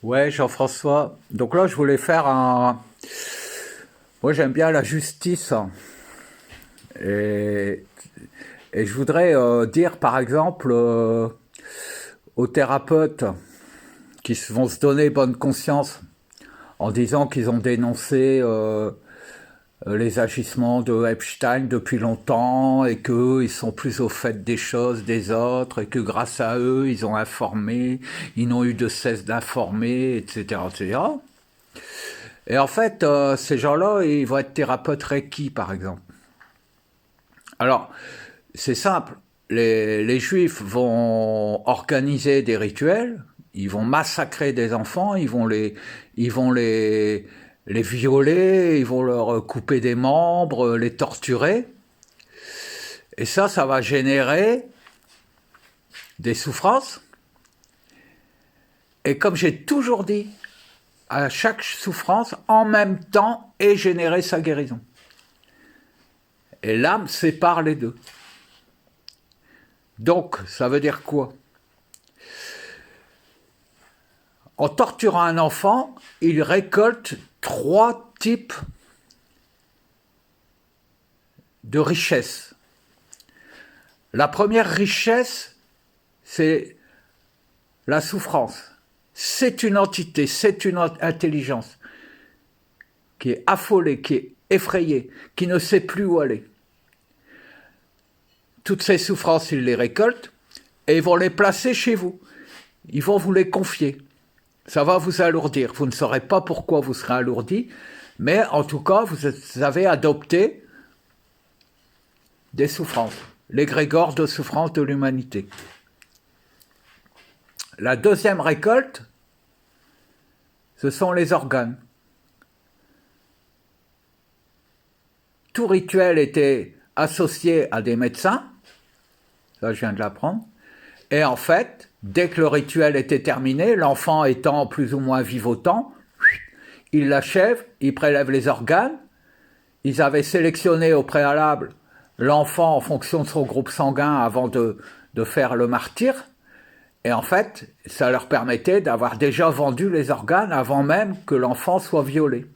Ouais, Jean-François. Donc là, je voulais faire un. Moi, j'aime bien la justice, hein. Et, et je voudrais dire, par exemple, aux thérapeutes vont se donner bonne conscience en disant qu'ils ont dénoncé les agissements de Epstein depuis longtemps et qu'eux, ils sont plus au fait des choses des autres et que grâce à eux, ils ont informé, ils n'ont eu de cesse d'informer, etc., etc. Et en fait, ces gens-là, ils vont être thérapeutes Reiki, par exemple. Alors, c'est simple. Les Juifs vont organiser des rituels, ils vont massacrer des enfants, ils vont les violer, ils vont leur couper des membres, les torturer. Et ça va générer des souffrances. Et comme j'ai toujours dit, à chaque souffrance, en même temps, est générer sa guérison. Et l'âme sépare les deux. Donc, ça veut dire quoi? En torturant un enfant, il récolte 3 types de richesses. La première richesse, c'est la souffrance. C'est une entité, c'est une intelligence qui est affolée, qui est effrayée, qui ne sait plus où aller. Toutes ces souffrances, ils les récoltent et ils vont les placer chez vous. Ils vont vous les confier. Ça va vous alourdir. Vous ne saurez pas pourquoi vous serez alourdi, mais en tout cas, vous avez adopté des souffrances, l'égrégore de souffrance de l'humanité. La deuxième récolte, ce sont les organes. Tout rituel était associé à des médecins, ça je viens de l'apprendre, et en fait, dès que le rituel était terminé, l'enfant étant plus ou moins vivotant, ils l'achèvent, ils prélèvent les organes, ils avaient sélectionné au préalable l'enfant en fonction de son groupe sanguin avant de faire le martyre, et en fait, ça leur permettait d'avoir déjà vendu les organes avant même que l'enfant soit violé.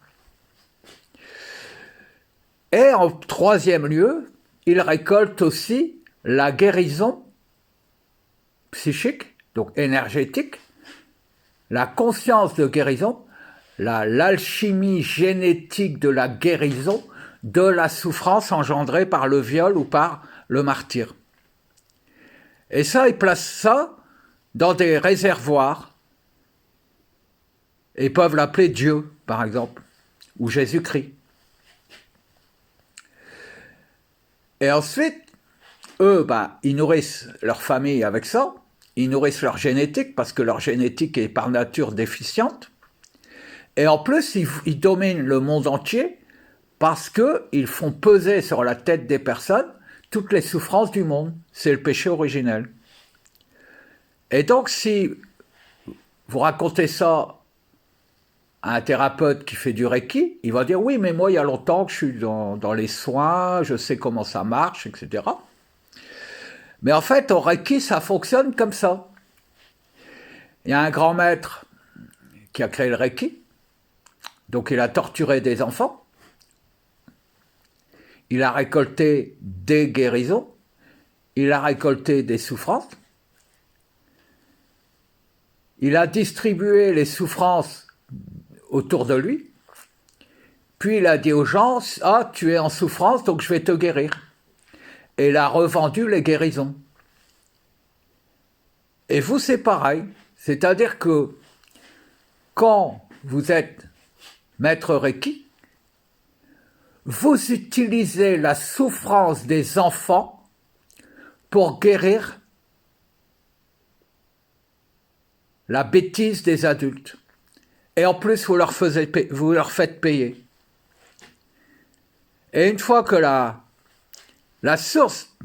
Et en troisième lieu, ils récoltent aussi la guérison psychique, donc énergétique, la conscience de guérison, l'alchimie génétique de la guérison de la souffrance engendrée par le viol ou par le martyre. Et ça, ils placent ça dans des réservoirs et peuvent l'appeler Dieu, par exemple, ou Jésus-Christ. Et ensuite, eux, ils nourrissent leur famille avec ça, ils nourrissent leur génétique, parce que leur génétique est par nature déficiente, et en plus, ils dominent le monde entier, parce qu'ils font peser sur la tête des personnes toutes les souffrances du monde. C'est le péché originel. Et donc, si vous racontez ça à un thérapeute qui fait du Reiki, il va dire « Oui, mais moi, il y a longtemps que je suis dans les soins, je sais comment ça marche, etc. » Mais en fait, au Reiki, ça fonctionne comme ça. Il y a un grand maître qui a créé le Reiki, donc il a torturé des enfants, il a récolté des guérisons, il a récolté des souffrances, il a distribué les souffrances autour de lui, puis il a dit aux gens « Ah, tu es en souffrance, donc je vais te guérir ». Et il a revendu les guérisons. Et vous, c'est pareil. C'est-à-dire que quand vous êtes maître Reiki, vous utilisez la souffrance des enfants pour guérir la bêtise des adultes. Et en plus, vous leur faites payer. Et une fois que la source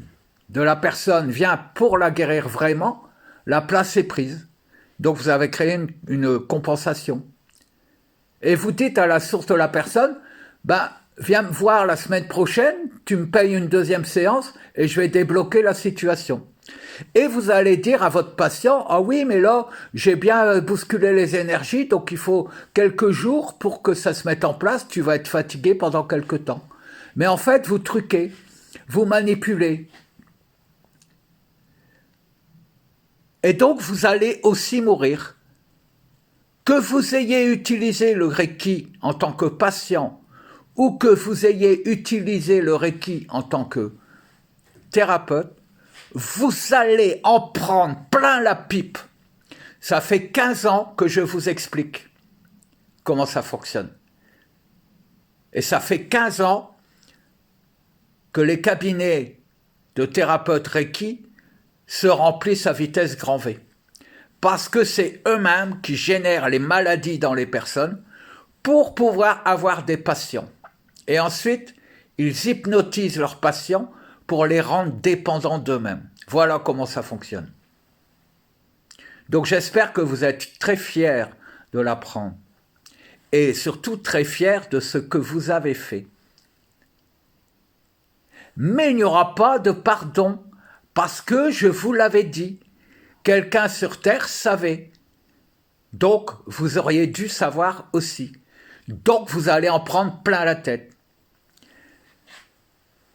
de la personne vient pour la guérir vraiment, la place est prise. Donc vous avez créé une compensation. Et vous dites à la source de la personne, viens me voir la semaine prochaine, tu me payes une deuxième séance et je vais débloquer la situation. Et vous allez dire à votre patient, ah oui, mais là, j'ai bien bousculé les énergies, donc il faut quelques jours pour que ça se mette en place, tu vas être fatigué pendant quelques temps. Mais en fait, vous truquez, vous manipulez. Et donc, vous allez aussi mourir. Que vous ayez utilisé le Reiki en tant que patient ou que vous ayez utilisé le Reiki en tant que thérapeute, vous allez en prendre plein la pipe. Ça fait 15 ans que je vous explique comment ça fonctionne. Et ça fait 15 ans que les cabinets de thérapeutes Reiki se remplissent à vitesse grand V. Parce que c'est eux-mêmes qui génèrent les maladies dans les personnes pour pouvoir avoir des patients. Et ensuite, ils hypnotisent leurs patients pour les rendre dépendants d'eux-mêmes. Voilà comment ça fonctionne. Donc j'espère que vous êtes très fiers de l'apprendre. Et surtout très fiers de ce que vous avez fait. Mais il n'y aura pas de pardon, parce que je vous l'avais dit. Quelqu'un sur Terre savait. Donc, vous auriez dû savoir aussi. Donc, vous allez en prendre plein la tête.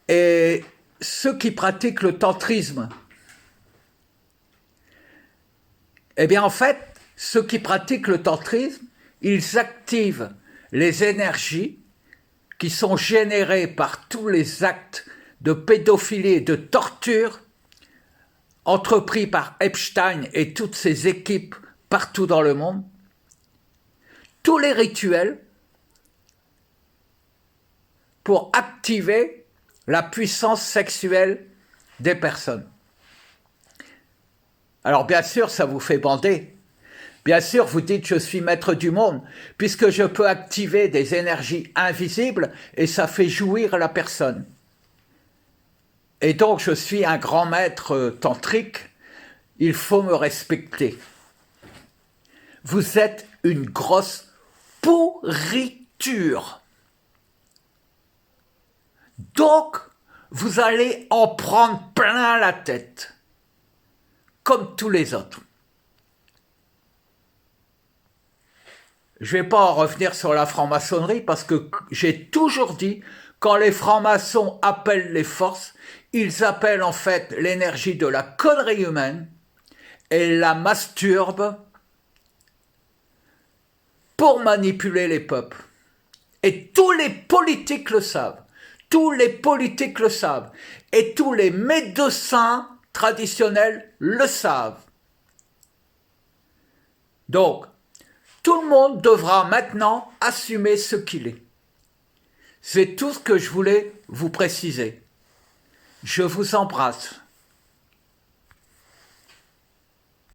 Et ceux qui pratiquent le tantrisme, eh bien, en fait, ceux qui pratiquent le tantrisme, ils activent les énergies qui sont générées par tous les actes de pédophilie et de torture entrepris par Epstein et toutes ses équipes partout dans le monde, tous les rituels pour activer la puissance sexuelle des personnes. Alors bien sûr, ça vous fait bander. Bien sûr, vous dites « je suis maître du monde » puisque je peux activer des énergies invisibles et ça fait jouir la personne. Et donc, je suis un grand maître tantrique, il faut me respecter. Vous êtes une grosse pourriture. Donc, vous allez en prendre plein la tête, comme tous les autres. Je ne vais pas en revenir sur la franc-maçonnerie parce que j'ai toujours dit, quand les francs-maçons appellent les forces, ils appellent en fait l'énergie de la connerie humaine et la masturbent pour manipuler les peuples. Et tous les politiques le savent. Tous les politiques le savent. Et tous les médecins traditionnels le savent. Donc, tout le monde devra maintenant assumer ce qu'il est. C'est tout ce que je voulais vous préciser. Je vous embrasse.